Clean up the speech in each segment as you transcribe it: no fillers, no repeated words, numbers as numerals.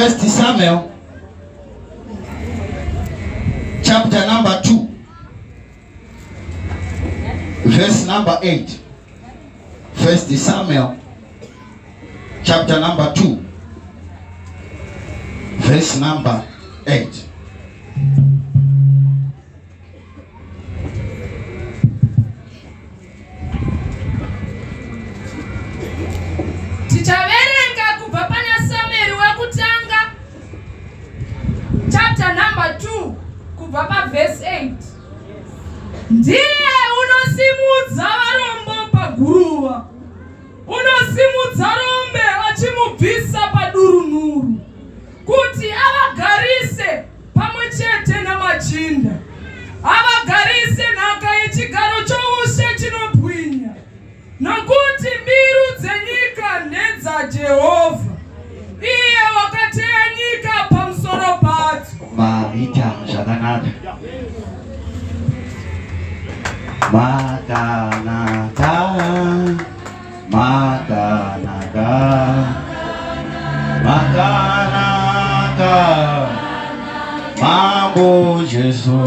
1 Samuel chapter number 2 verse number 8. 1 Samuel chapter number 2 verse number 8. Titaverenga kubva pana Samuel wekutanga chapter number 2 kubva pa verse 8. Ndiye unosimudza varombo paguruva, unosimudza rombe achimubvisa padurunhuru, kuti avagarise pamwe chete namachinda, avagarise nhaka yechigaro choushe chinobwinya, nokuti mbiru dzenyika ndedzaJehovha, iye wakateya nyika pamusoro padzo. Maita zvakanaka. Makanaka, makanaka, makanaka, Mambo Jesu.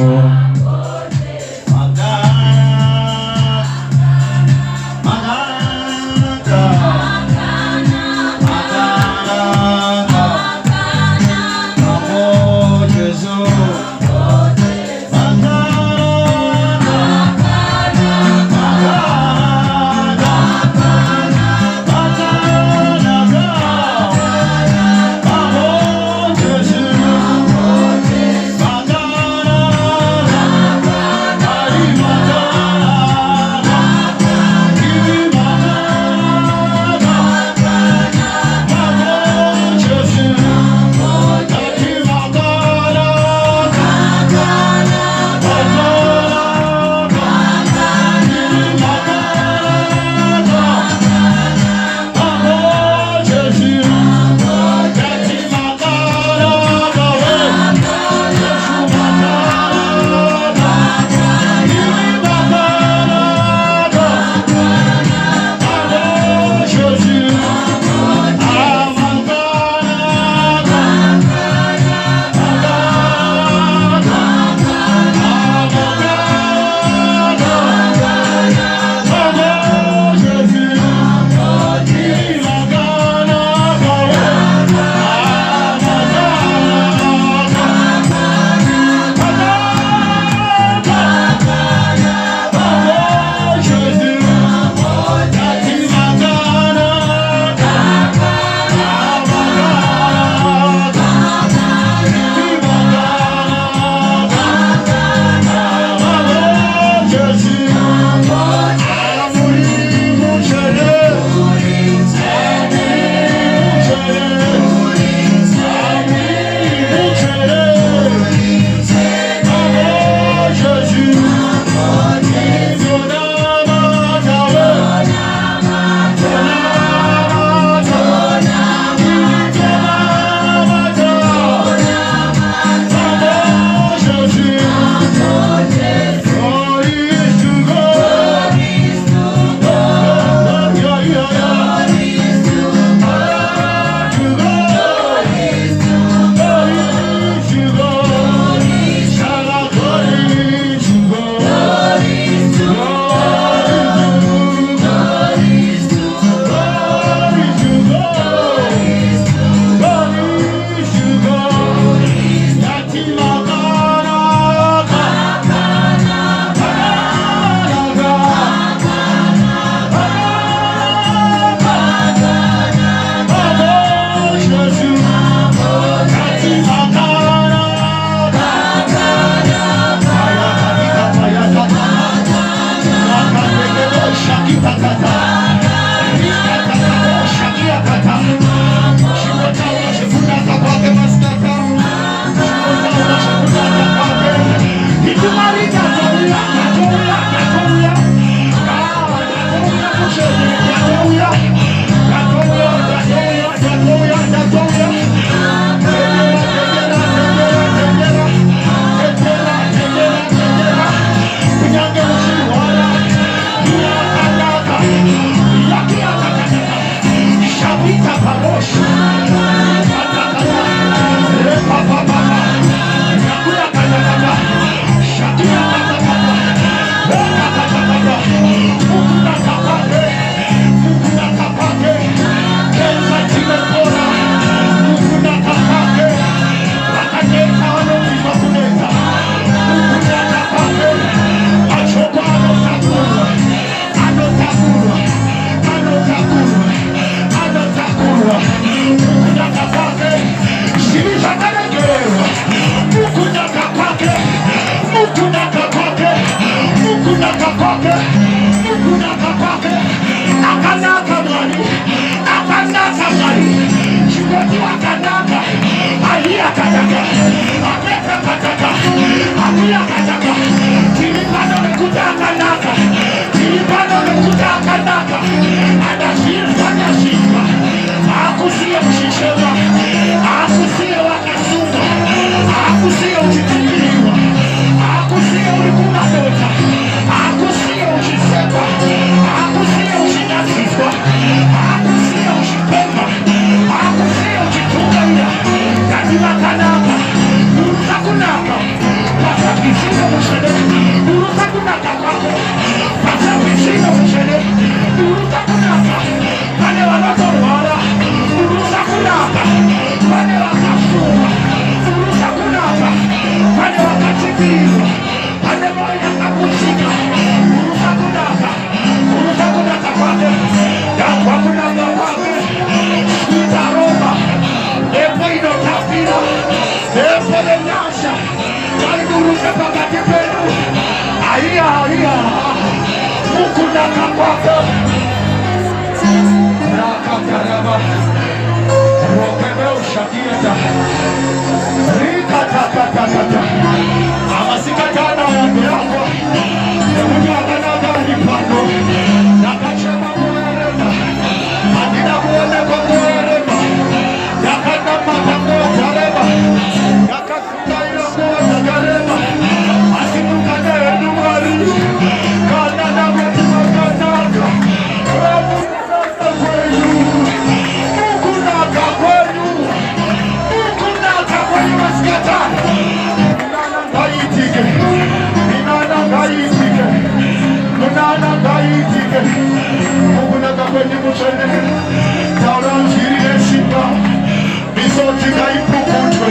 misodzi ngaipukutwe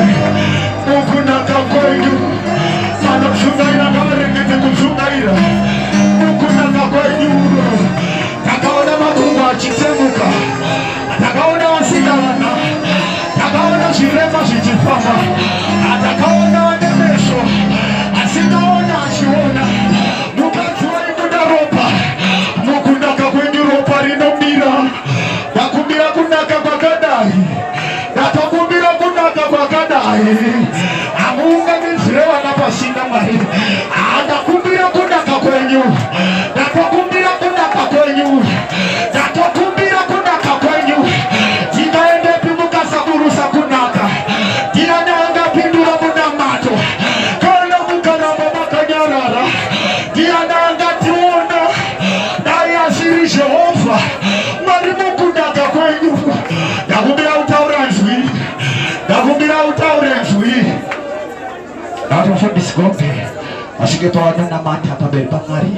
mukunaka kwenyu vanodzungaira ngavaregedze kudzungaira mukunaka kwenyu. Takaona makumbo achitsemuka, takaona vasikana, takaona zvirema zvichifamba, takaona vane meso asingaona achiona. Mukadzi waibuda ropa, mukunaka kwenyu ropa rinomira. Ndakumbira kunaka kwakadai, ndakakumbira kunaka kwakadai, hamuunganidzire vana pasina Mwari. Ndakumbira kunaka kwenyu, ndakakumbira kunaka kwenyu, ndakakumbira kunaka kwenyu. Tikaendepi mukasaburusa kunaka, ndiani angapindura munamato kana mukaramba makanyarara? Ndiani angationa dai asiri Jehovha? Mwari mukunaka kwenyu, ndakumbira utaure nzwi, ndakumbira utaure nzwi. Ngatofundisi gombe asvike pawanona mata pamberi paMwari.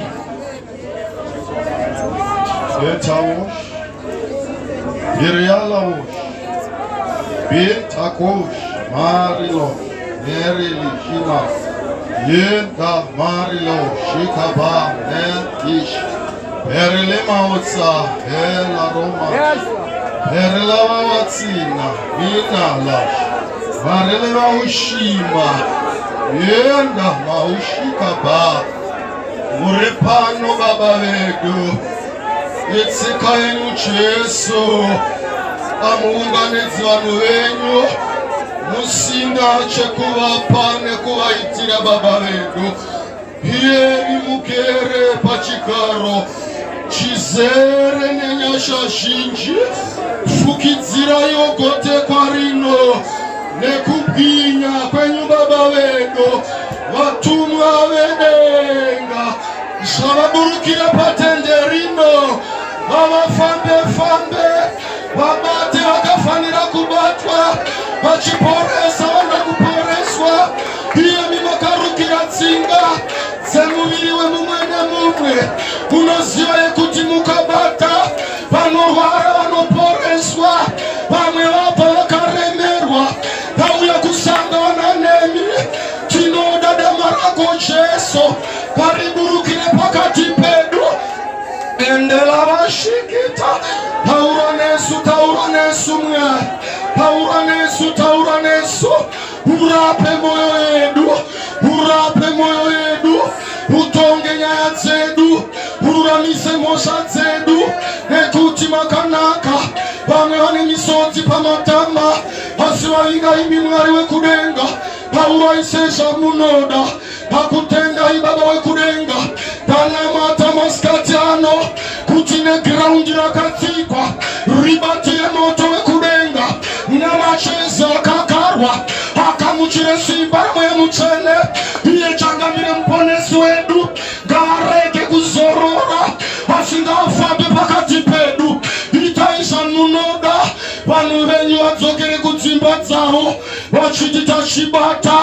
Betawosh, Birialawosh, Betakosh, Marilo, Merili, Shima, Yenda, Marilo, Shikaba, Netish, Berilema Otsa, Hela Roma, Berilava Watsina, Minalash, Marileva Ushima, Yenda, Maushikaba, Murepano Baba Vedu. Itsika yenu Jesu, amuunganidze vanhu venyu, musingache kuvapa nekuvaitira Baba vedu. Iyemi mugere pachigaro chizere nenyasha zhinji, fukidzirai gote kwarino nekubwinya kwenyu Baba vedu. Vatumwa vedenga zvavaburukira patende rino, vavafambe vabate vakafanira kubatwa, vachiporesa vana kuporeswa. Iyemi makarukira tsinga dzemuviri wemumwe nemumwe. Unoziva yekuti mukabata vanorwara vanoporeswa, vamwe vabva vakaremerwa vauya kusangana nemi. Tinoda dama rako Jesu pariburukire pakati pedu. Endela vashikita, taura nesu Mwari, taura nesu, urape moyo yedu, utonge nyaya dzedu, ururamise mhosva dzedu, nekuti makanaka. Vamwe vane misodzi pamatama, asi vaingaimbi Mwari wekudenga. Pauvaise zvamunoda pakutendai Baba wekudenga. Tanamata masikati ano kuti negiraundi rakatsikwa ribatire moto wekudenga namacheza akakarwa akamuchire simba ramweya mutsvene. Iye changamire muponesi wedu, ngaarege kuzorora asingafambe pakati pedu. Itai zvamunoda, vanhu venyu vadzokere kudzimba dzavo vachiti tachibata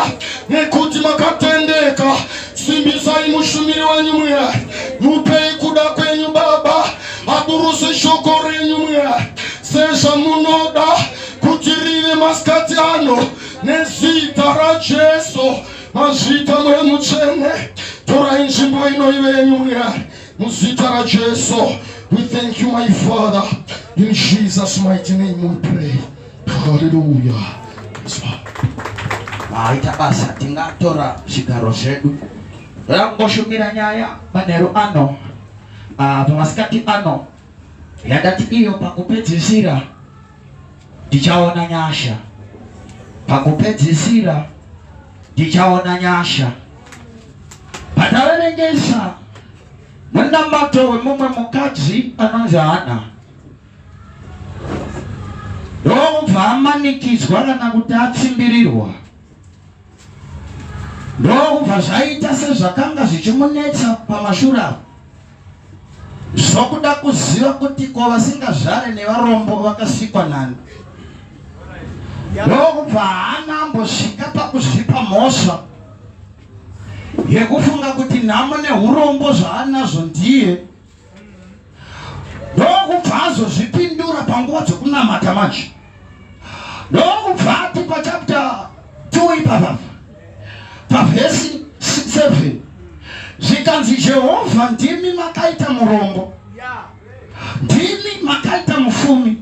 nekuti makatendeka. Simbisai mushumiri wenyu Mwari, mupei kuda kwenyu Baba, aburuse shoko renyu Mwari sezvamunoda kuti rive masikati ano nezita raJesu. Mazita mweya mutsvene, torai nzvimbo ino ive yenyu Mwari muzita raJesu. We thank you, my Father. In Jesus' mighty name we pray. Hallelujah. Maita basa tingatora zvigaro zvedu rangoshumira nyaya manheru ano pamasikati ano yandati iyo pakupedzisira tichaona nyasha, pakupedzisira tichaona nyasha. Pataverengesa munamato wemumwe mukadzi anonzi Hana, ndobva amanikidzwa kana kuti atsimbirirwa, ndobva zvaita sezvakanga zvichimunetsa pamashure zvokuda kuziva kuti ko vasingazvare nevarombo vakasikwa nani. Ndobva Hana ambosvika pakuzvipa mhosva yekufunga kuti nhamo neurombo zvaanazvo ndiye. Ndokubva azozvipindura panguva dzokunamata manje, ndokubva ipapa pavhesi 7 zvikanzi Jehovha ndimi makaita murombo, ndimi makaita mufumi.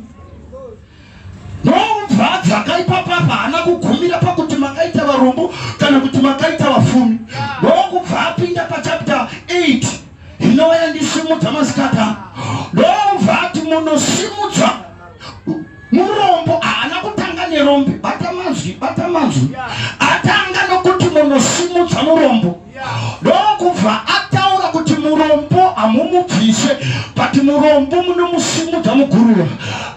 Nobva dzakaipa papa hana kugumira pakuti makaita varombo kana kuti makaita vafumi. Ndokubva apinda pachapter 8 inova yandisimudza masikata. Ndobva ati munosimudza murombo haana kutanga nerombe. Bata manzwi atanga nokuti munosimudza murombo. Ndokubva ataura kuti murombo hamumubvise, but murombo munomusimudza muguruva.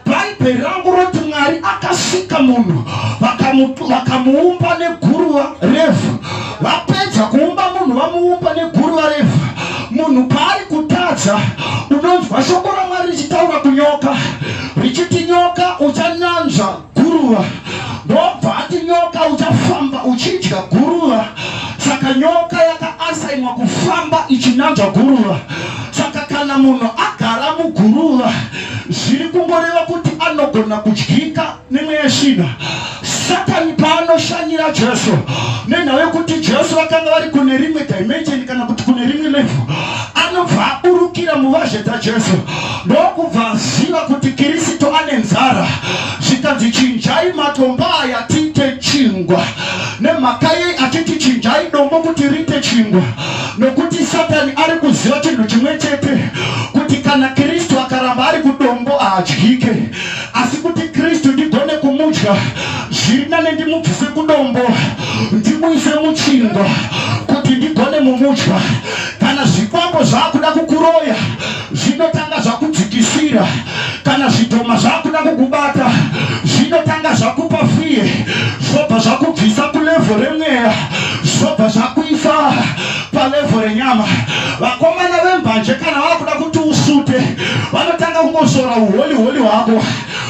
Bhaibheri rangu roti Mwari akasika munhu vakamuumba neguruva revhu. Vapedza kuumba munhu vamuumba neguruva revhu. Munhu paari kutadza unonzwa shoko raMwari richitaura kunyoka richiti nyoka uchanyanzva guruva. Ndobva ati nyoka uchafamba uchidya guruva. Saka nyoka yakaasainwa kufamba ichinyanzva guruva. Saka kana munhu agara muguruva zviri kungoreva kuti anogona kudyika nemweya shina. Satani paanoshanyira Jesu nenhau yekuti Jesu vakanga vari kune rimwe dimension kana kuti kune rimwe level, anobva aburukira muvazhe dzaJesu. Ndokubva aziva kuti Kristu ane nzara. Zvikanzi chinjai matombo aya tiite chingwa. Nemhaka yei achiti chinjai dombo kuti riite chingwa? Nokuti Satani ari kuziva chinhu chimwe chete, kuti kana Kristu akaramba ari kudombo haadyike, asi kuti Kristu ndigone kumudya zviri nane ndimubvise kudombo ndimuise muchingwa kuti ndigone mumudya. Kana zvikwambo zvakuda kukuroya zvinotanga zvakudzikisira, kana zvitoma zvakuda kukubata zvinotanga zvakupa fiye, zvobva zvakubvisa kulevo remweya zvobva zvakuisa palevo renyama. Vakomana vembanje kana vakuda kuti usute vanotanga kungosora uholi hwako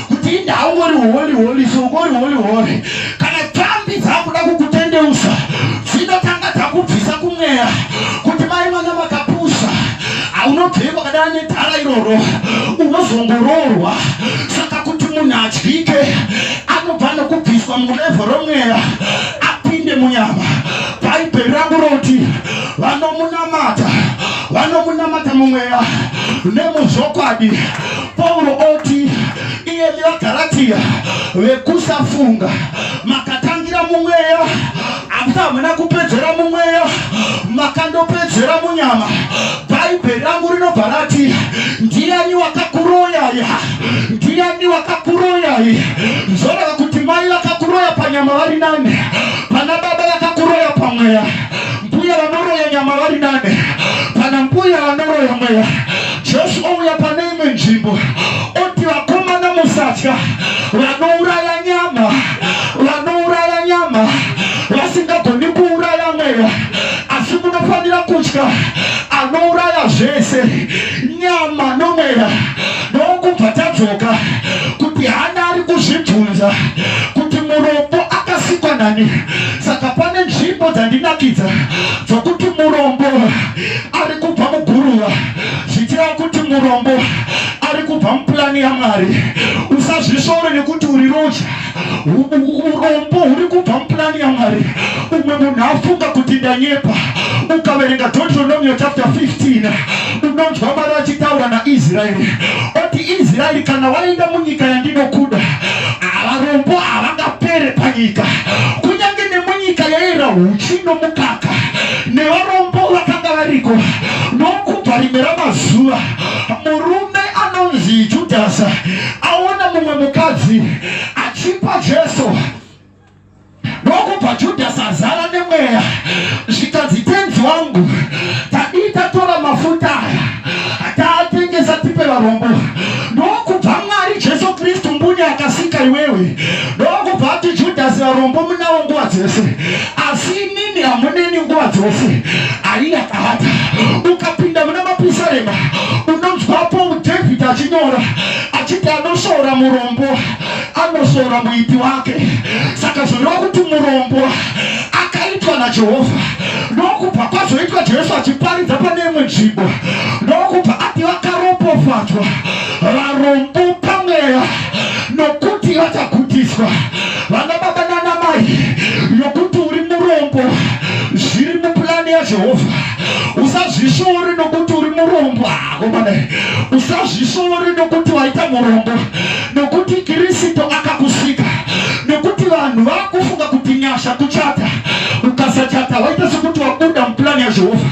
kuti indhaungori uholi songori holi. Kana tambi dzakuda kukutendeusa dzinotanga dzakubvisa kumweya kuti mai mwana makapusa haunobvekwa kadana nedhara iroro unozongororwa. Saka kuti munhu adyike anobva nokubviswa mulevo romweya apinde munyama. Bhaibheri rangu roti vanomunamata mumweya nemuzvokwadi. Pauro oti iyemi vaGaratia vekusafunga makatangira mumweya asi hamuna kupedzera mumweya, makandopedzera munyama. Bhaibheri rangu rinobva rati ndiani wakakuroyai? Zvoreva kuti mai vakakuroya panyama vari nane, pana baba vakakuroya pamweya, mbuya vanoroya nyama vari nane, pana mbuya vanoroya mweya. Jesu ouya pane imwe nzvimbo oti vakomana musatya vanouraya nyama vasingagoni kuuraya mweya, asi munofanira kutya anouraya zvese nyama nomweya. Ndokubva tadzoka kuti hana ari kuzvibvunza kuti murombo akasikwa nani. Saka pane nzvimbo dzandinakidza dzokuti murombo ari kubva muguruva, zvichireva kuti murombo ari kubva mupurani yaMwari. Usazvisvore nekuti uri roja, urombo huri kubva mupurani yaMwari. Umwe munhu afunga kuti ndanyepa. Ukaverenga Deuteronomy chapter 15 unonzwa Mwari achitaura naIsraeri oti Israeri, kana waenda munyika yandinokuda varombo havangapere panyika. Kunyange nemunyika yaira huchi nomukaka nevarombo vakanga variko. Nokubva rimwe ramazuva murume anonzi Judhasi aona mumwe mukadzi achipa Jesu. Nokubva Judhasi azara nemweya, zvikanzi tenzi wangu tatora mafuta aya taatengesa tipe varombo. Ndokubva Mwari Jesu Kristu mbune akasika iwewe. Ndokubva ati Judhasi varombo munavo nguva dzose, asi inini hamuneni nguva dzose. Aiyakahata ukapinda muna mapisarema unonzwapo David achinyora achiti anosora murombo anosora muiti wake. Saka zvoreva kuti murombo akaitwa naJehovha. Ndokubva kwazoitwa Jesu achiparidza pane imwe nzvimbo, ndokubva ati vakaropofadzwa varombo pamweya nokuti vachagutiswa. Vana baba nana mai, nokuti ya Jehovha. Usazvishori nokuti uri murombo. Komane, usazvishori nokuti waita murombo. Nokuti Kristo akakusika. Nokuti vanhu vakufunga kuti nyasha kuchata. Ukasachata waita sekuti wabuda mplani ya Jehovha.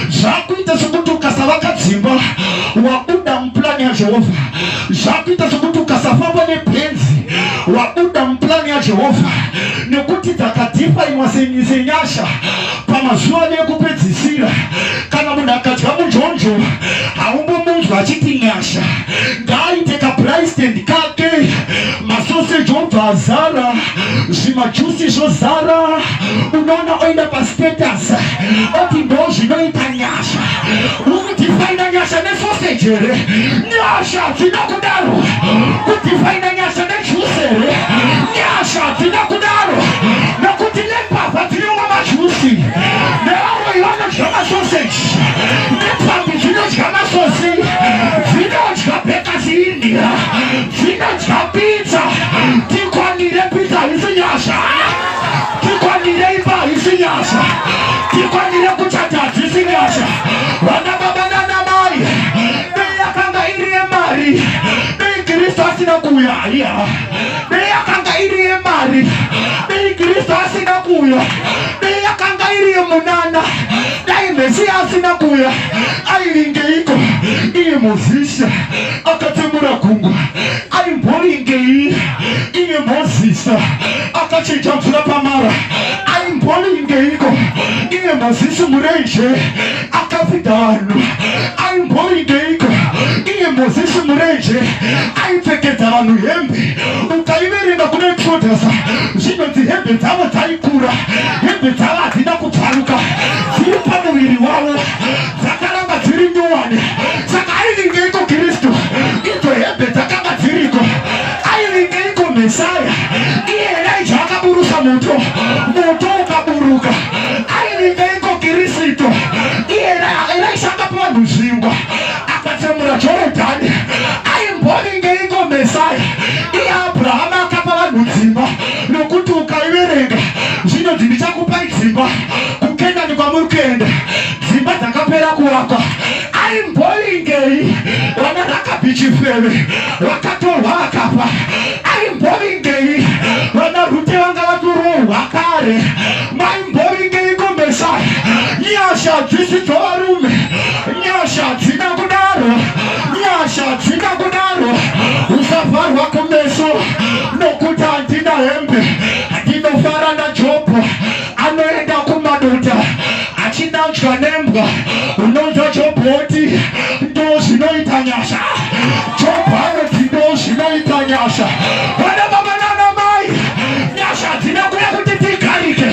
Zvakuita sekuti ukasavaka dzimba wabuda mplani ya Jehovha. Zvakuita sekuti ukasafamba nepenzi wabuda mplani ya Jehovha. Nekuti dzakatipa imwasenyise nyasha pamazuva nekupedzisira. Kana munhu akadya mujonjo haumbomunzwa achiti nyasha. Ngaaite kapricestand kake, masoseji obva azara, zvimajusi zvozara. Unoona oenda pastatus oti ndo zvinoita nyasha. Ukutifaina nyasha nesoseji here? Nyasha dzina kudaro. Kutifaina nyasha nejusi here? Nyasha dzina kudaro. Nokuti nepapa tinonwa majusi, nevamwe vanodya masoseji, nepambi dzinodya masosi, dzinodya bekasi India, dzinodya pizza. Tikwanire pizza isi nyasha. Tikwanire imba isi nyasha. Tikwanire kuchata isi nyasha. Vana baba nana mai, dei yakanga iri emari, dei Kristo asina kuya. Dei yakanga iri emari, dei Kristo asina kuya. Dei yakanga iri emunana, dei Mesia asina kuya. Ailingeiko iye Mozisa akatemura gungwa. Aimboningei iye Mozisa akachinja mvura pamara. Aimboningeiiko iye Mozisi murenje akapinda vanhu. Aimboningeiiko iye Mozisi murenje aipfekedza vanhu hembe. Ukaiverenga kune Exodus zvinonzi hembe dzavo dzaikura, hembe dzavo hadzina kupfaruka, dziri pamuviri wavo, dzakaramba dziri nyuwane. Saka aivingeiko Kristu? Idzo hembe dzakanga dziriko. Aivingeiko Mesaya? Iye Elijah akaburusa moto, moto ukaburuka. Aivingeiko Kristu? Iye Elisha akapa vanhu zvingwa akatsemura Jorodhani. Aimboningeiiko Mesaya? Iye Abrahama akapa vanhu dzimba. Nokuti ukaiverenga zvinonzi ndichakupai dzimba kuKenani kwamuri kuenda, dzimba dzakapera kuvakwa. Aimboningei vana Rakabichifeve vakatorwa vakafa. Aimboningei vana Rute vanga vatorohwa kare. Maimboningeiiko Mesaya? Nyasha dzisi dzovarume, nyasha dzina kudaro, nyasha dzina kudaro. Usavharwa kumeso nokuti handina hembe. Ndinofara naJobho anoenda kumadota achinanzva nembwa. Unonzwa Jobho oti ndo zvinoita nyasha. Jobho anoti ndo zvinoita nyasha. Vana baba nana mai, nyasha dzina kuda kuti tigarike.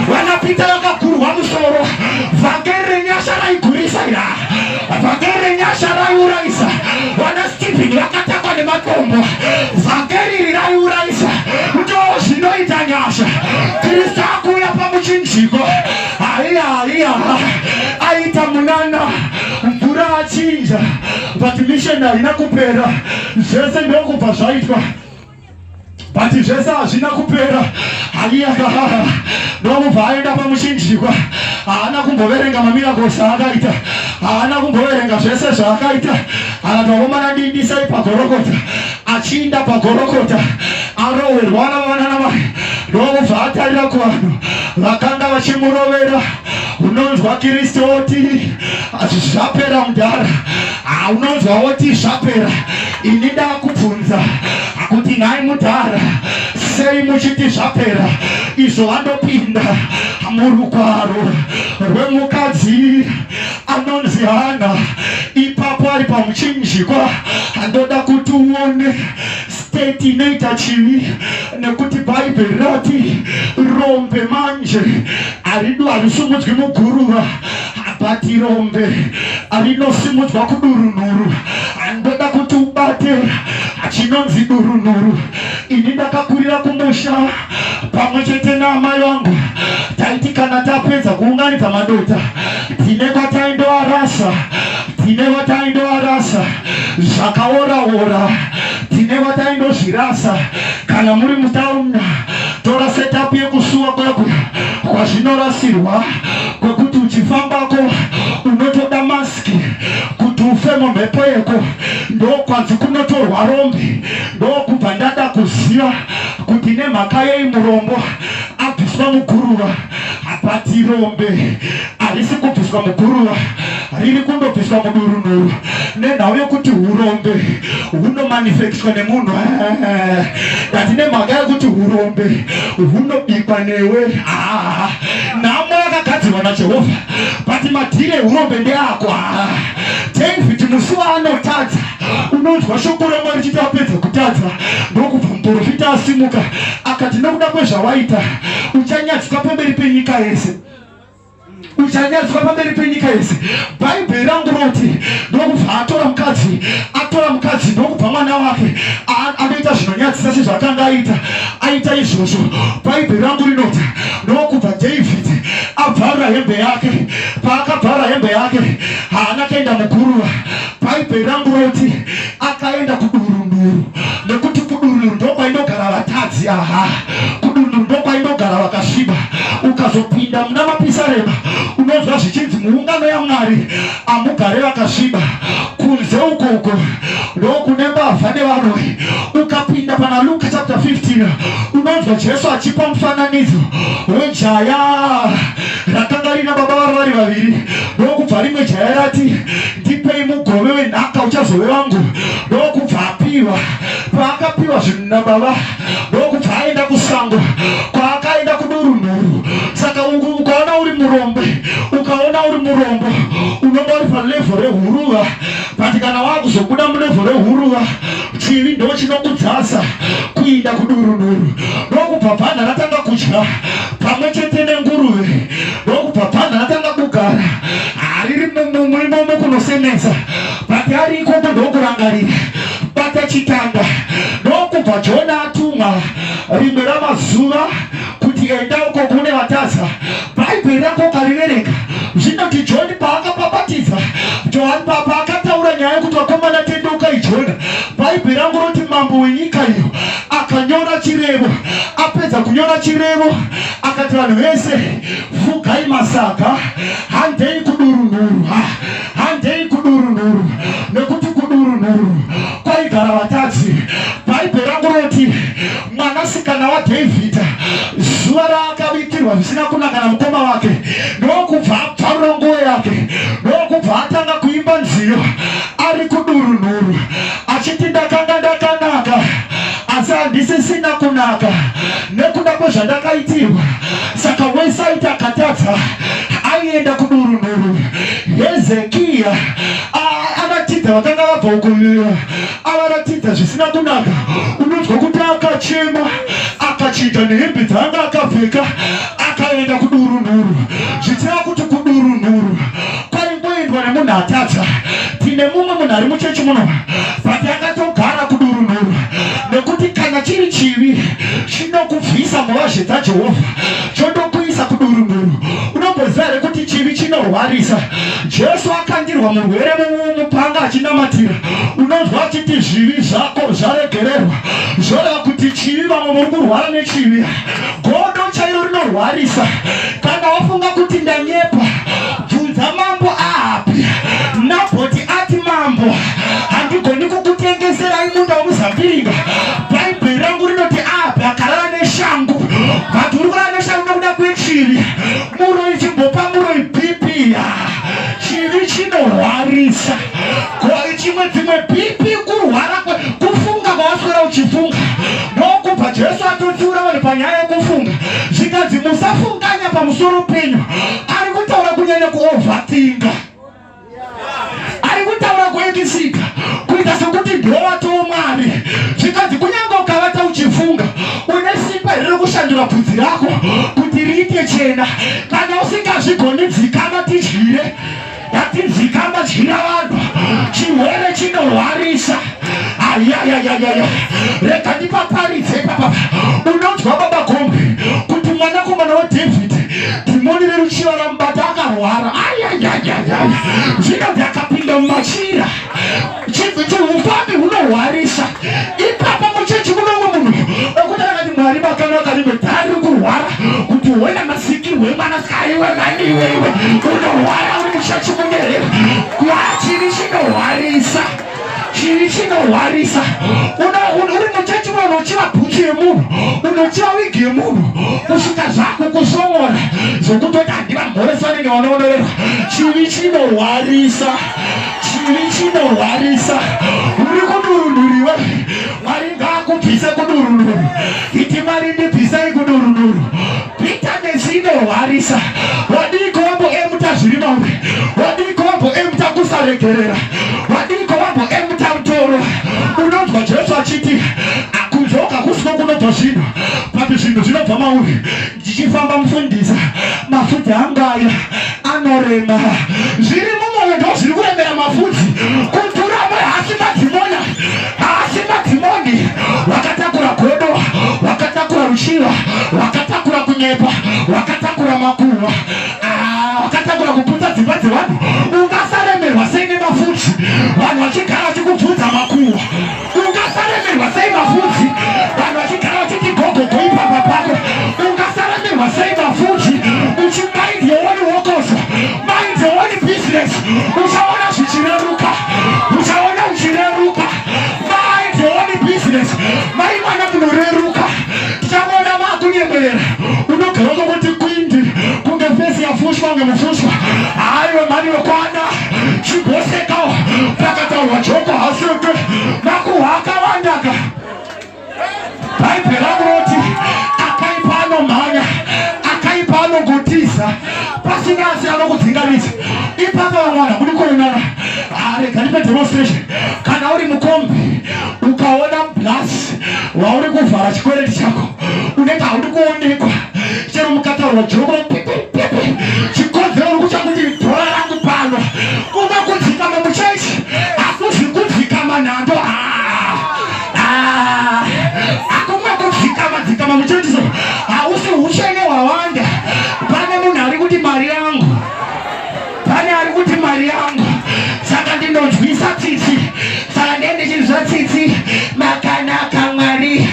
Vanapita vakakurwa musoro. Vhangeri renyasha raigurisa ira, vhangeri renyasha raiuraisa. Vana Stephen vakatakwa nematombo, vhangeri iri raiuraisa. Ndo zvinoita nyasha. Kristu akuya pamuchinjiko. Aiya aita munana, mvura achinja, but mission haina kupera. Zvese ndokubva zvaitwa, but zvese hazvina kupera. Aiya ndokubva aenda pamuchinjikwa. Haana kumboverenga mamiracles aakaita, haana kumboverenga zvese zvaakaita. Akatoomana ndindisai paGorogota. Achiinda paGorogota aroverwa navananamai. Ndokubva atarira kuvanhu vakanga vachimurovera. Unonzwa Kristu oti zvapera mudhara. Unonzwa oti zvapera. Ini ndakubvunza kuti nhai mudhara sei muchiti zvapera? Izvo vandopinda murukwaro rwemukadzi anonzi Hana. Ipapo ari pamuchinjikwa. Andoda kuti uone state inoita chivi, nekuti Bhaibheri rati rombe manje harisumudzwi muguruva, but rombe rinosimudzwa kudurunhuru. Andoda kuti ubate chinonzi durunhuru. Ini ndakakurira kumusha pamwe chete naamai vangu. Taiti kana tapedza kuunganidza madota, tine kwataindoarasa, tine vataindoarasa zvakaora-ora, tine vataindozvirasa. Kana muri mutaunda tora setup yekusuwa kwako kwazvinorasirwa kwekuti uchifambako unotoda maski kuti ufemo mhepo yeko. Ndokwanzi kunotorwa rombi. Ndokubva ndada kuziva kuti nemhaka yei murombo abviswa muguruva. Hapati rombe harisi kubviswa muguruva, riri kundobviswa mudurunhuru nenhau yekuti urombe hunomanifestwa nemunhu. Ndati nemhaka yekuti urombe hunobikwa newe. Nhamo yakagadzirwa naJehovha, but madhiri eurombe ndeako. David musi waanotadza, unonzwa shoko raMwari richiti apedza kutadza, ndokubva muprofita asimuka akati nekuda kwezvawaita uchanyadziswa pamberi penyika yese. Uchanyadziswa pamberi penyika yese. Bhaibheri rangu roti ndokubva atora mukadzi ndokubva mwana wake anoita zvinonyadzisa sezvakanga aita izvozvo. Bhaibheri rangu rinoti ndokubva David abvarura hembe yake. Paakabvarura hembe yake haana kuenda muguruva. Bhaibheri rangu roti akaenda kudurunhuru, nekuti kudurunhuru ndokwaindogara vatadzi. Kudurunhuru ndokwaindogara vakasviba. Ukazopinda muna mapisarema unonzwa zvichinzi muungano yaMwari amugare vakasviba. Kunze ukoko ndokune mbavha nevaroi. Ukapinda pana Luke chapter 15 unonzwa Jesu achipa mufananidzo wejaya rakanga rina baba varo vari vaviri. Ndokubva rimwe jaya rati ndipei mugove wenhaka uchazove wangu. Ndokubva apiwa. Paakapiwa zvinhu nababa ndokubva aenda kusango kwaakaenda kudurunhuru. Saka ukaona uri murombe, ukaona uri murombo unonga uri palevho rehuruva. But kana wakuzobuda mulevho rehuruva, chivi ndo chinokudzasa kuinda kudurunhuru. Ndokubva bhanha ratanga kudya pamwe chete nenguruve. Ndokubva bhanha ratanga kugara hariri mumwe kunosemesa, but ari ikoko ndokurangarira bata chitanda. Ndokubva Jona atumwa rimwe ramazuva kuti enda uko kune vatadza. Bhaibheri rako ukariverenga zvinoti John paakabhabhatidza, Johani paakataura nyaya yekuti vakomana tendeukai Jona, Bhaibheri rangu roti mambo wenyika iyo akanyora chirevo. Apedza kunyora chirevo akati vanhu vese fugai masaga, handei kudurunhuru, handei kudurunhuru, nekuti kudurunhuru kwaigara vatadzi. Bhaibheri rangu roti mwanasikana waDhavhidha zuva raakavikirwa zvisina kunaka namukoma wake, ndokubva apfarura nguo yake, ndokubva atanga kuimba nziyo ari kudurunhuru achiti ndakanga ndakanaka asi handisisina kunaka nekuda kwezvandakaitirwa. Saka wese aiti akatadza aienda kudurunhuru. Hezekiya aratidza vakanga vabva kuviva, avaratidza zvisina kunaka. Unonzwa kuti akachema akachinja nehembe dzanga akapfeka akaenda kudurunhuru. Zvichira kuti kudurunhuru kwaingoendwa nemunhu atadza. Tine mumwe munhu ari muchechi muno but akatogara kudurunhuru, nekuti kana chiri chivi chinokubvisa muvazhe dzaJehovha chotokuisa kudurunhuru. Unomboziva here kuti chivi chinorwarisa. Jesu akandirwa murwere mumupanga achinamatira. Unonzwa achiti zvivi zvako zvaregererwa. Zvoreva kuti chivi vamwe muri kurwara nechivi. Godo chairo rinorwarisa. Kana wafunga kuti ndanyepa, bvunza mambo api. Nabhoti ati mambo handigoni kukutengeserai munda womuzambiringa. Bhaibheri rangu rinoti api akarara neshangu, but uri kurara neshangu nekuda kwechivi. Muroi chimbopa muroi BP. Chivi chinorwarisa. Dzimwe BP kurwara kufunga kwawaswera uchifunga. Ndokubva Jesu atotsiura vanhu panyaya yekufunga. Zvikanzi musafunganya pamusoro penyu. Ari kutaura kunyanya kuovathinga, ari kutaura kuekisika, kuita sekuti ndowatowo Mwari. Zvikanzi kunyange ukavata uchifunga, une simba here rekushandura bvudzi rako kuti riite chena. Kana usingazvigoni dzikama tidyire, yatinzikama dyira vanhu. Chirwere chinorwarisa. Ayayayayaya, rega ndipaparidze papa. Unonzwa baba Gombe kuti mwanakomana waDhavhidhi dhimoni reruchiva ramubata akarwara. Ayayayaya, zvinobva akapinda mumachira. Ufambi hunorwarisa. Ipapa muchechi munomwe munhu okuti akati Mwari makanaka rimwe iwe mwanasikana iwe mani iwe unohwara uri muchachi munyere chiri chinohwarisa chiri chinohwarisa uri muchachi unochiva bhutsu yemunhu unochiva wigi yemunhu kusvika zvako kusongora zvokutoti handiva mhoresa vanenge vanoonererwa chiri chinohwarisa chiri chinohwarisa uri kudurunhuriwe Mwari ngaakubvise kudurunhuru iti Mwari ndibvisei kudurunhuru bitterness inohwarisa wadiko wamboemuta zviri mauri wadiko wamboemuta kusaregerera wadiko wamboemuta mutoro unonzwa Jesu achiti akudzoka kusino kunobva zvinhu pati zvinhu zvinobva mauri ndichifamba mufundisa mafudzi angaya anorema zviri mumwoyo ndo zviri kuremera mafudzi kuturamo hasi madhimoni wakatakura godo wakatakura ruchiva wakatakura kunyepa wakatakura makuhwa wakatakura kuputsa dzimba dzevanhu ungasaremerwa sei nemafudzi vanhu vachigara vachikubvudza makuhwa ungasaremerwa sei mafudzi vanhu vachigara vachiti gogogo ipapa pako ungasaremerwa sei mafudzi uchimaindi yewoni wokoswa maindi yewoni business uchaona zvichireruka uchaona uchireruka maindi yewoni business maimwana munoreruka tichaona makunyemerera unogara unongoti kwindi kunge fesi yafushwa unge mufushwa aiwe mani wekwana chibosekawo pakataurwa joko haseke makuhwa akawandaka bhaibheri anoti akaipa anomhanya akaipa anongotiza pasingasi anokudzinganisa ipapa vamwana kuri kuonana rega ndipe demonstration kana uri mukombi ukaona mublasi wauri kuvhara chikwereti chako unenge hauri kuonekwa chero mukataurwa joko pepepepe chikodzero uri kuchakuti dhora rangu pano kuda kudzikama muchechi akuzi kudzikama nhando akumwa kudzikama muchechi so hausi ushene hwawanda pane munhu ari kuti mari yangu pane ari kuti mari yangu saka ndinonzwisa tsitsi saka ndiende chinzwa tsitsi makanaka Mwari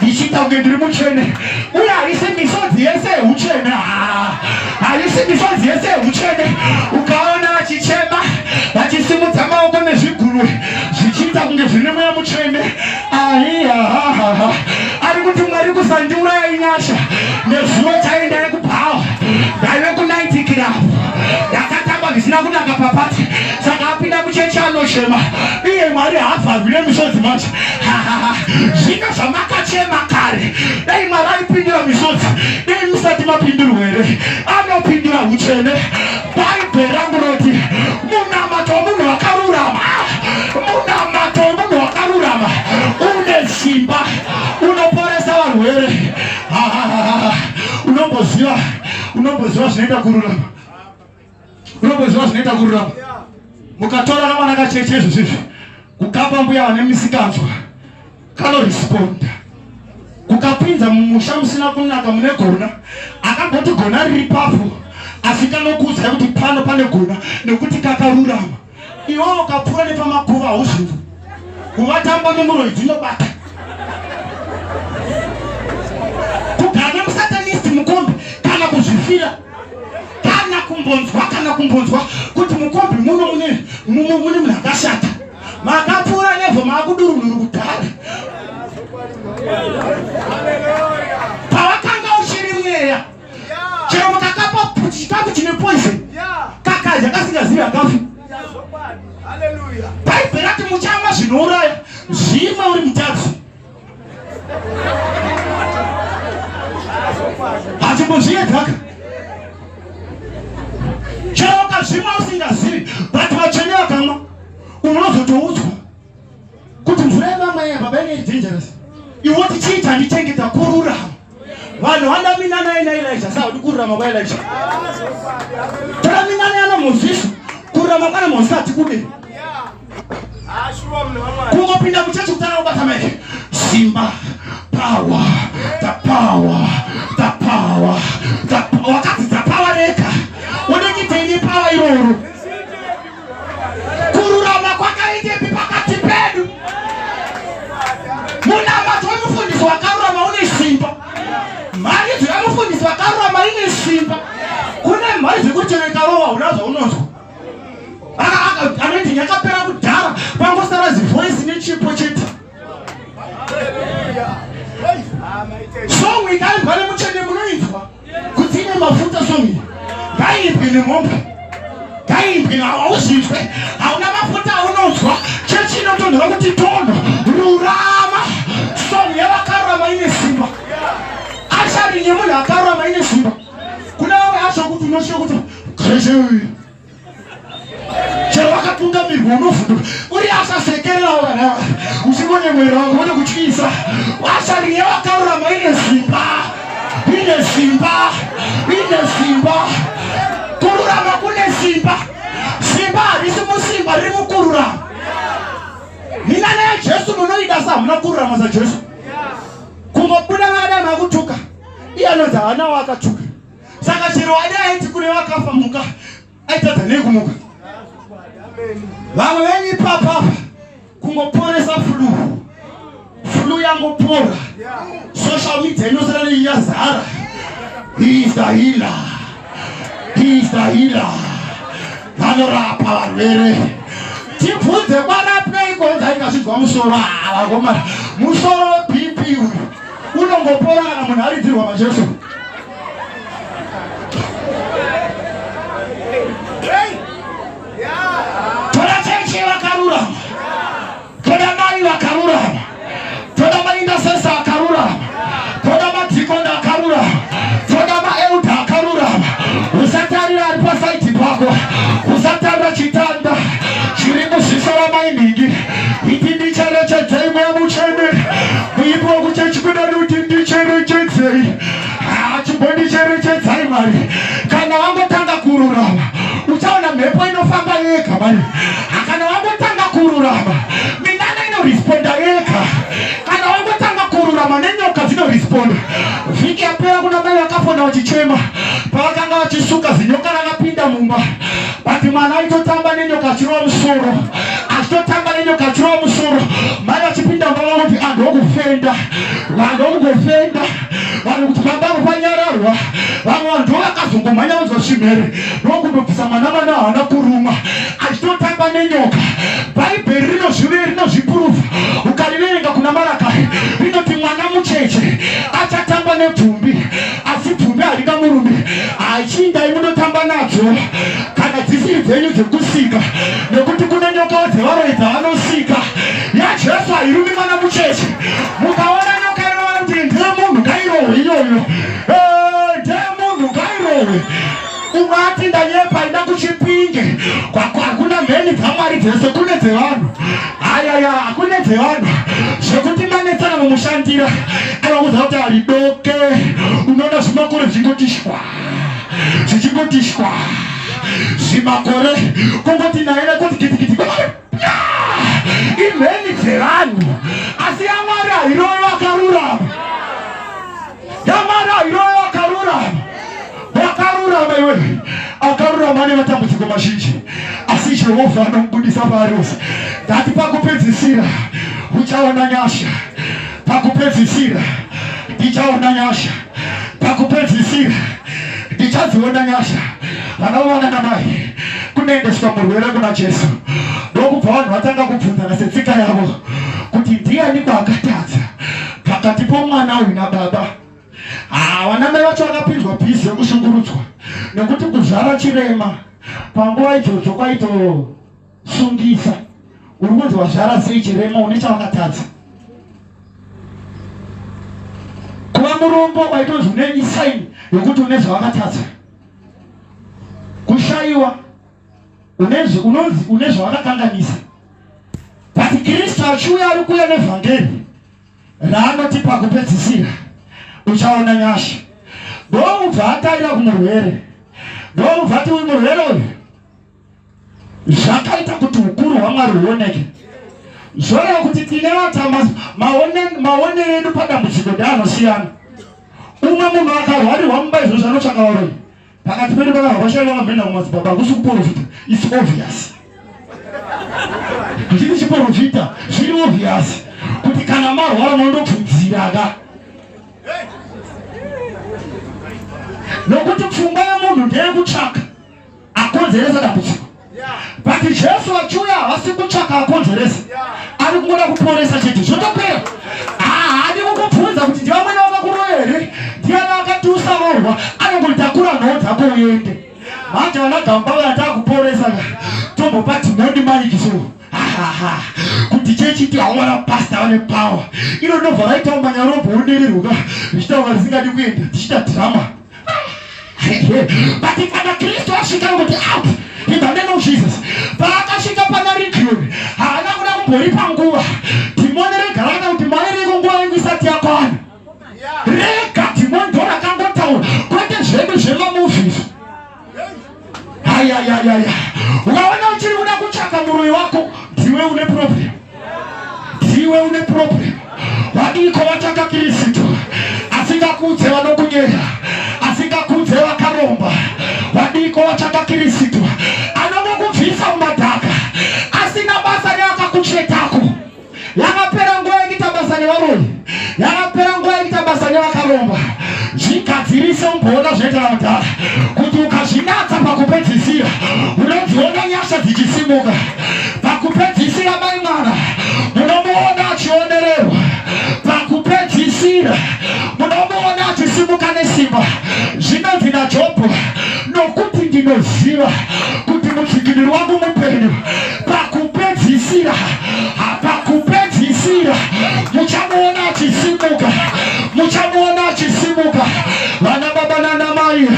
ndichiita kunge ndiri muchene uye harisi misodzi yese yeuchene harisi misodzi yese yeuchene ukaona vachichema vachisimudza maoko nezvigurwe zvichiita kunge zvine mweya muchene ari kuti Mwari kusandiuraya inyasha nezuva chaendai kubhawa ndaive ku90 club ndakatamba zvisina kunaka papati saka apinda muchechi anochema iye Mwari haabvarwi nemisodzi macho zvino zvamakachema kare dai Mwari aipindura misodzi dai musati mapindurwa here anopindura utsvene bhaibheri rangunoti munamato womunhu wakarurama munamato womunhu wakarurama une simba unoporesa varwere unomboziva zvinoita kururama unomboziva zvinoita kururama mukatora kamwana kacheche izvo zvizvi kukapa mbuya vane misikanzwa kanoresponda kukapinza mumusha musina kunaka mune gona akamboti gona riri papo asi kanokuudzai kuti pano pane gona nekuti kakarurama iwewo ukapfuura nepamakuva hauzvinhu kuvatamba memuroi dzinobata kugara nemusatanisti mukombi kana kuzvifira kana kumbonzwa kuti mukombi muno mune munhu akashata makapfuura nevho maakudurunhuru kudhara pavakanga uchiri mweya chero mukakapa chikafu chine poison kakadya kasingazivi akafi bhaibheri rati muchamwa zvinouraya zvimwe uri mutadzi hachimbozviedzaka chero ukazvimwa usingazivi vati vatsvene vakamwa unozotoudzwa kuti mvura yevamwe yababa ine dangerous iwe tichiita ndichengeta kururama vanhu vandaminanai naElisha saudi kururama kwaElisha toraminanai ana Mozisi kururama kana Mozisi ati kude kungopinda muchechi kutanga kubata maiki simba power the power the power wakati the power reka unechiteini power iroro kururama kwakaitepi pakati pedu munamato wemufundisi wakarurama une simba mari dzevanofundisi vakarurama ine simba mari dzekucherekarowa unazo unonzwa anoti yakapera kudhara pangosara zivoisi nechipo chete. Song ikaimba nemuchene munoinzwa kuti ine mafuta song ngaimbwe nemombe ngaimbwe hauzvizwe hauna mafuta aunonzwa chechi inotonhora kuti tono rurama. Song yavakarurama ine simba ashari yemunhu akarurama ine simba. Kuna vamwe acho kuti unosvika kuti kreshe chero wakatungamirwa unovhunduka uri asasekererawo kana uchingone mwero wangu une kutyisa. Ashari yevakarurama ine simba ine simba ine simba. Kururama kune simba. Simba harisi musimba riri mukururama. Mina nejesu munoida samuna kururama sajesu. Kungobuda madama akutuka iye anonzi haana wakatuka. Saka chero wade aiti kune wakafa muka aitadza nekumuka. Vamwe venyu ipapapa kungoporesa flu yangopora. Social media inosara neiyazara. He is the healer. He is the healer. Anorapa varwere. Tibvunze kwarapei konza ikasvigwa musoro avagomara musoro BP uyu unongopora kana munhu aridzirwa majesu. Toda chechi vakarurama, toda mai vakarurama, toda maintercessor vakarurama, toda madhikoni vakarurama, toda maelda vakarurama. Usatarira ari pasaiti pako, usatarira chitanda chiri muziso ramainingi. Iti ndicherechedzei mweya mutsvene muimbo wekuchechi kudani kuti ndicherechedzei. Chimbondicherechedzai Mwari. Kana wangotanga kururama uchaona mhepo inofamba yega Mwari. Kana wangotanga kururama minana inoresponda yega. Kana wangotanga kururama nenyoka dzinoresponda. Vhiki yapera kuna mai vakafona vachichema pavakanga vachisuka zinyoka rakapinda mumba. But mwana aitotamba nenyoka achirova musoro, achitotamba nenyoka achirova musoro. Mai vachipinda mumba vakuti anhu okufenda, vanhu okungofenda, vanhu kuti pambangu panyararwa. Vamwe vanhu ndovakazongomhanya kuzosvimhere ndokundobvisa mwana haana kuruma achitotamba nenyoka. Bhaibheri rinozvipuruva ukariverenga kuna Marakai rinoti mwana mucheche achatamba nepfumbi asi pfumbi haringamurumi. Achindai munotamba nadzo kana dzisiri dzenyu dzekusika nekuti kune nyoka dzevaroidza vanosika. Yajesu hairumi mwana mucheche. Mukaona nyoka inovana kuti ndemunhu ngairohwe iyoyo, ndemunhu ngairohwe. Ungati ndanyepa ida kuchipinge hakuna mheni dzamwari dzese kune dzevanhu. Ayaya hakune dzevanhu zvekuti manetsana mumushandira avakuudza kuti haridoke. Unoona zvimakore zvichingotishwa zvichingotishwa zvimakore kungoti naene kuti kitikiti imheni dzevanhu asi yaMwari hairoyo vakarurama. yaMwari hairoyo vakarurama. Vakarurama iwe akarurama nematambudziko mazhinji asi Jehovha anomubudisa paarose. Ndati pakupedzisira uchaona nyasha. Pakupedzisira ndichaona nyasha. Pakupedzisira ndichadziona nyasha. Vanaovana namai kunoendeswa murwere kuna Jesu ndokubva vanhu vatanga kubvunzana setsika yavo kuti ndianiko akatadza pakati pomwana uyu nababa. Vanamai vacho vakapinzwa bhizi yekushungurudzwa nekuti kuzvara chirema panguva idzodzo kwaitosungisa. Uri kunzi wazvara sei chirema une chavakatadza. Kuva murombo waitonzi une isaini yokuti une zvawakatadza. Kushayiwa unonzi une zvawakakanganisa. But Kristu achiuya ari kuuya nevhangeri raanoti pakupedzisira uchaona nyasha. Ndobva atarira kumurwere, ndobva ati uyu murwere uyu zvakaita kuti ukuru hwaMwari huoneke. Zvoreva kuti tine vatama maonero edu padambudziko ndeanosiyana. Umwe munhu akarwarirwa mumba izvo zvanotsvaka varoi pakati pedu pakarwa vashaiva vamhena kumadzibaba hakusi kuprofita. It's obvious. Ndini chiprofita zviri obvious kuti kana marwara munondopfudziraga. Nokuti pfungwa yemunhu ndeyekutsvaka akonzeresa dambudziko. But Jesu achiuya havasi kutsvaka akonzeresa, ari kungoda kuporesa chete zvotopera. Haadi kukubvunza kuti ndivamwene vakakuro here, ndiani akatiusa rohwa, anongotakura nhoo dzako uende. Manje vanagamba vatakuporesa tombopa Timoni manikiso kuti chechiti hawana pastor vane power. Ino ndobva raita manyarobho unereruka zvichitaura risingadi kuenda tichita drama. But kana Kristu asvika kuti out in the name of Jesus, paakasvika pana region haana kuda kumboripa nguva. Timoni rega rakada kuti mairiko nguva yengu isati yakwana. Rega Timoni ndo rakangotaura kwete zvedu zvemamovies. Ukaona uchiri kuda kutsvaka muroi wako, ndiwe une problem. Ndiwe une problem. Vadiko vatsvaka Kristu, asingakudze vanokunyera, asingakudze vakaromba. Vadiko vatsvaka Kristu, anongokubvisa mumadhaka, asina basa neakakuchetako. Yakapera nguva yekuita basa nevaroi, yakapera nguva yekuita basa nevakaromba. Zvigadzirise umboona zvoitana mudhara kuti ukazvinatsa pakupedzisira unodziona nyasha dzichisimuka. Pakupedzisira mai mwana munomuona achionererwa. Pakupedzisira munomuona achisimuka nesimba. Zvinonzi naJobho, nokuti ndinoziva kuti mudzikinuri wangu mupenyu. Pakupedzisira, pakupedzisira muchamuona achisimuka, muchamuona achisimuka. Vana baba nana mai,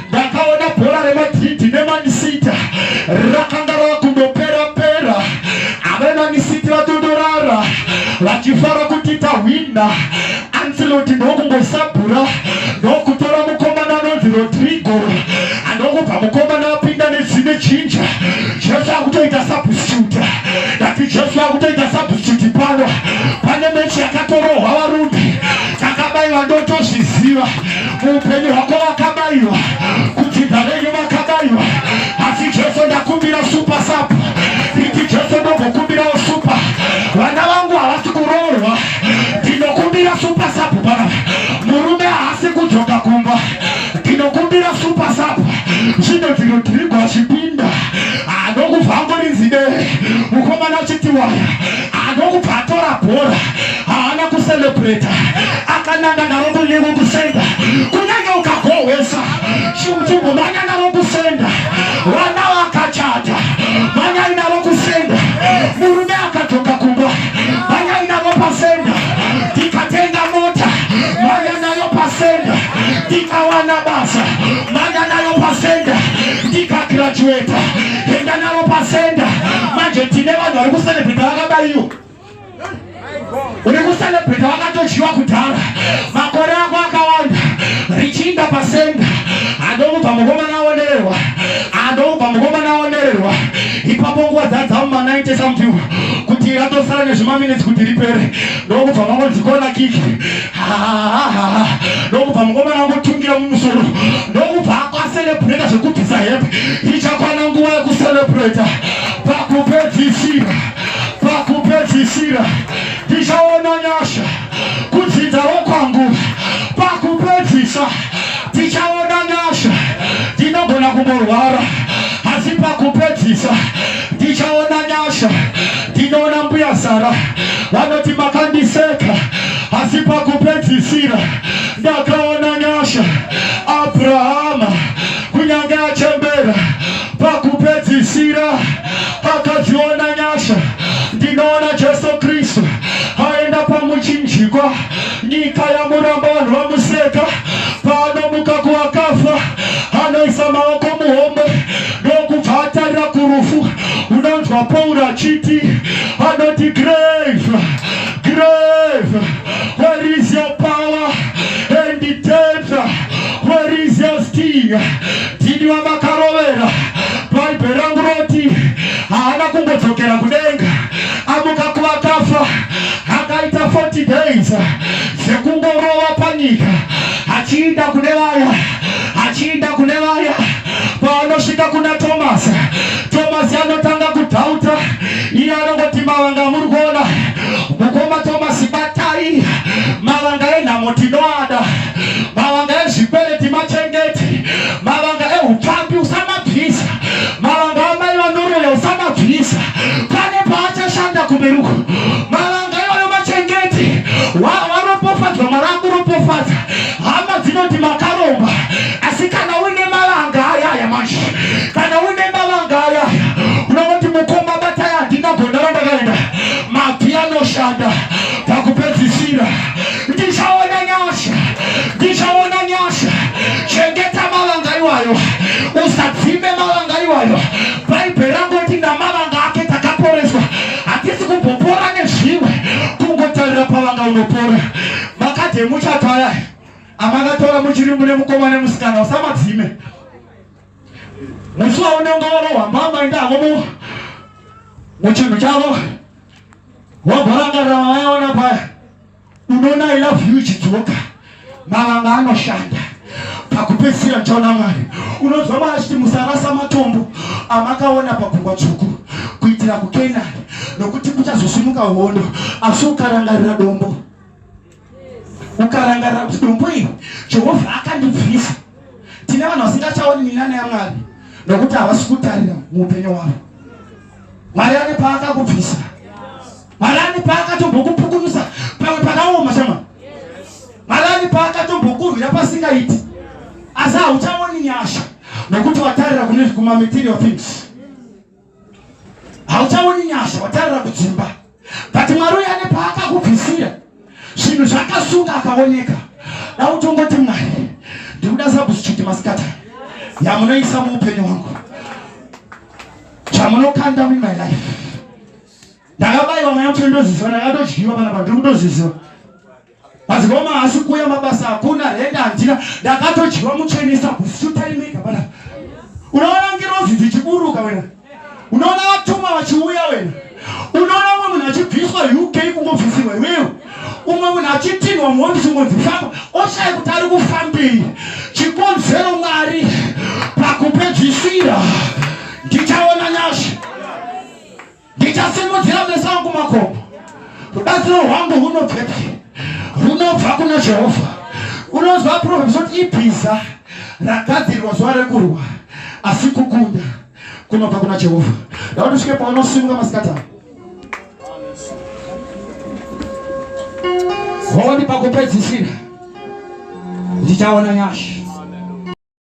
ndakaona bhora reMadrid neMan City rakanga rakundopera pera. Ave City vatondorara vachifara kuti tawina. Ancelotti ndokungosabhura ndokutora mukomana anonzi Rodrigo, andokubva mukomana apinda nezine jinja. Jesu akutoita substitute, ndati Jesu akutoita substitute pano. Pane mechi yakatorohwa varume, takabayiwa ndotozviziva. Muupenyu hwako vakabayiwa, kudzidza venyu vakabayiwa, asi Jesu ndakumbira super sub. Nditi Jesu ndobvokumbirawo super. Vana vangu havasi kuroorwa, ndinokumbira super sub panapa. Murume haasi kudzoka kumba, ndinokumbira super sub. Zvinonzi Rodrigo achipinda, andokubva angorinzide mukomana achiti waya, andokubva atora bhora, haana kucelebrata, akananga naro kunyeko kusenda. Kunyange ukagohwesa chimtumbu manya naro kusenda. Vana vakachata manya inaro kusenda. Murume akadzoka kumba manya inaro pasenda. Ndikatenga mota manya nayo pasenda. Ndikawana basa manya nayo pasenda. Ndikagraduata enda naro pasenda. Manje tine vanhu vari kucelebrata vakabayiwa. Uri kucelebrata vakatochiwa kudhara, makore ako akawanda richinda pasenda. Andokubva mukomana aonererwa, andokubva mukomana aonererwa. Ipapo nguva dzadza muma90 something kuti ratosara nezvimaminutes kuti ripere, ndokubva mangodzikona kiki. Ndokubva mukomana angotungira mumusoro, ndokubva akacelebrata zvekubvisa hepe. Ichakwana nguva yekucelebrata. Pakupedzisira, pakupedzisira tichaona nyasha. Kudzidza kwangu pakupedzisa tichaona nyasha. Ndinogona kumborwara asi pakupedzisa tichaona nyasha. Ndinoona mbuya Sara vanoti makandiseka asi pakupedzisira ndakaona nyasha. Abrahama kunyange achembera pakupedzisira akadziona nyasha. Ndinoona Jesu Kristu aenda pamuchinjikwa, nyika yamuramba vanhu vamuseka. Paanomuka kuvakafa anoisa maoko muhomwe ndokubva atarira kurufu. Unonzwa Pauro achiti, anoti grave, grave, where is your power? And death, where is your sting? Ndini wamakarovera. Bhaibheri rangu roti haana kungodzokera kudenga, amuka kuvakafa akaita 40 days sekungorova panyika, achiinda kune vaya, achiinda kune vaya. Paanosvika kuna Tomasi, Tomasi anotanga kudhauta. Iye anongoti mavanga muri kuona mukoma Tomasi batai, mavanga enhamo tinoada, mavanga ezvikwere timachengeti, mavanga pane paachashanda kuberuko mavanga iwayo machengeti waropofadzwa marangu ropofadza hama dzinoti makaromba asi kana uine mavanga ayaya manje kana uine mavanga ayaya unoti mukomba batai handina gondaro ndakaenda mabvi anoshanda pakupedzisira ndichaona nyasha chengeta mavanga iwayo usadzime mavanga iwayo bhaibheri rangoti namavanga ake takaporeswa hatisi kumbopora nezvimwe kungotarira pavanga unopora makadhi emuchato aya amakatora muchiri mune mukoma nemusikana usamadzime musi waunenge warohwamba maindavo muchinhu chavo wabhorangarira mavaiona paya unoona I love you chidzoka mavanga anoshanda pakupedzisira nchaona Mwari unonzwa Mwari achiti musarasa matombo amakaona pagungwa tsvuku kuitira kuKenani nokuti kuchazosimuka hondo asi ukarangarira dombo dombo iri Jehovha akandibvisa tine vanhu vasingachaoni minana yaMwari nokuti havasi kutarira muupenyu hwavo Mwari ane paakakubvisa Mwari ane paakatombokupukunusa pamwe pakaoma chama Mwari ane paakatombokurwira pasingaiti asi hauchaoni nyasha nokuti watarira kune material things hauchaoni nyasha watarira kudzimba but Mwari uye ane paakakubvisira zvinhu zvakasunga akaoneka dautongoti Mwari ndikuda substitute masikata yamunoisa muupenyu hwangu zvamunokanda in my life ndakabayiwa mweya mutoindoziziva ndakatodyiwa panapa ndiri kutoziziva mazikoma asi kuya mabasa hakuna renda handina ndakatodyiwa muchenisa kusutaimeka panapa unoona ngirozi dzichiburuka wena unoona vatuma vachiuya wena unoona umwe munhu achibviswa UK kungobvisirwa iwewe umwe munhu achitinwa muhondisi ungonzifamba oshaye kuti ari kufambei chikonzero Mwari pakupedzisira ndichaona nyasha ndichasimudzira meso angu makombo rubatsiro rwangu runobvepi runobva kuna Jehovha unonzwa Proverbs kuti ibhiza ragadzirirwa zuva rekurwa asi kukunda kunobva kuna Jehovha ndakuti svike paunosimuka masikata honi pakupedzisira ndichaona nyasha